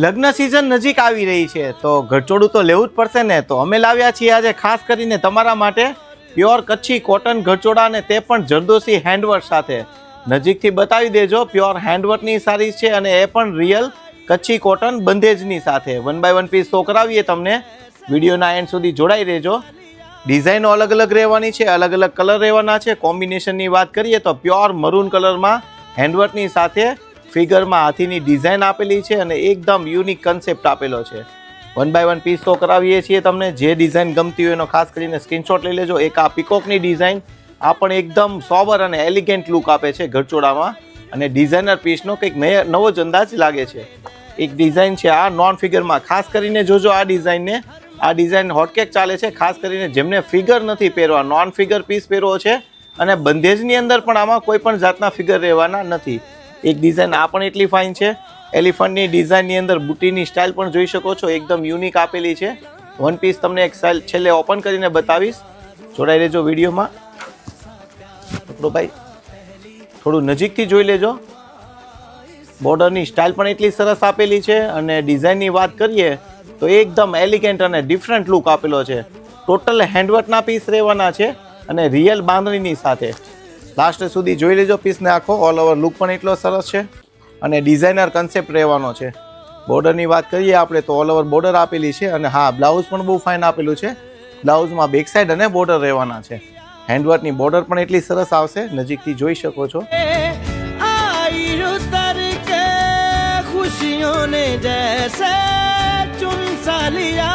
લગ્ન સિઝન નજીક આવી રહી છે તો ઘરચોડું તો લેવું જ પડશે ને. તો અમે લાવ્યા છીએ આજે ખાસ કરીને તમારા માટે પ્યોર કચ્છી કોટન ઘરચોળા અને તે પણ જરદોશી હેન્ડવર્ક સાથે. નજીકથી બતાવી દેજો. પ્યોર હેન્ડવર્કની સાડી છે અને એ પણ રિયલ કચ્છી કોટન બંધેજની સાથે. 1 બાય 1 પીસ શો કરાવીએ તમને. વિડીયોના એન્ડ સુધી જોડાઈ રહેજો. ડિઝાઇનો અલગ અલગ રહેવાની છે, અલગ અલગ કલર રહેવાના છે. કોમ્બિનેશનની વાત કરીએ તો પ્યોર મરૂન કલરમાં હેન્ડવર્કની સાથે ફિગરમાં હાથીની ડિઝાઇન આપેલી છે અને એકદમ યુનિક કન્સેપ્ટ આપેલો છે. 1 બાય 1 પીસ તો કરાવીએ છીએ તમને. જે ડિઝાઇન ગમતી હોય એનો ખાસ કરીને સ્ક્રીનશોટ લઈ લેજો. એક આ પીકોકની ડિઝાઇન, આ પણ એકદમ સોબર અને એલિગન્ટ લુક આપે છે ઘરચોળામાં અને ડિઝાઇનર પીસનો કંઈક નવો જ અંદાજ લાગે છે. એક ડિઝાઇન છે આ નોન ફિગરમાં. ખાસ કરીને જોજો આ ડિઝાઇનને. આ ડિઝાઇન હોટકેક ચાલે છે ખાસ કરીને જેમને ફિગર નથી પહેરવા, નોન ફિગર પીસ પહેરવો છે અને બંધેજની અંદર પણ આમાં કોઈ પણ જાતના ફિગર રહેવાના નથી. એક ડિઝાઇન આ પણ એટલી ફાઇન છે. એલિફન્ટની ડિઝાઇનની અંદર બુટીની સ્ટાઇલ પણ જોઈ શકો છો, એકદમ યુનિક આપેલી છે. વન પીસ તમને એક સ્ટાઇલ છેલ્લે ઓપન કરીને બતાવીશ. જોડાઈ લેજો વિડીયોમાં. પકડો ભાઈ, થોડું નજીકથી જોઈ લેજો. બોર્ડરની સ્ટાઇલ પણ એટલી સરસ આપેલી છે અને ડિઝાઇનની વાત કરીએ તો એકદમ એલિગન્ટ અને ડિફરન્ટ લુક આપેલો છે. ટોટલ હેન્ડવર્કના પીસ રહેવાના છે અને રિયલ બાંધણીની સાથે. લાસ્ટ સુધી જોઈ લેજો પીસને આખો. ઓલ ઓવર લુક પણ એટલો સરસ છે અને ડિઝાઇનર કન્સેપ્ટ રહેવાનો છે. બોર્ડરની વાત કરીએ આપણે તો ઓલ ઓવર બોર્ડર આપેલી છે અને હા, બ્લાઉઝ પણ બહુ ફાઇન આપેલું છે. બ્લાઉઝમાં બેક સાઈડ અને બોર્ડર રહેવાના છે. હેન્ડવર્કની બોર્ડર પણ એટલી સરસ આવશે, નજીકથી જોઈ શકો છો. खुशियों ने जैसे चुन सा लिया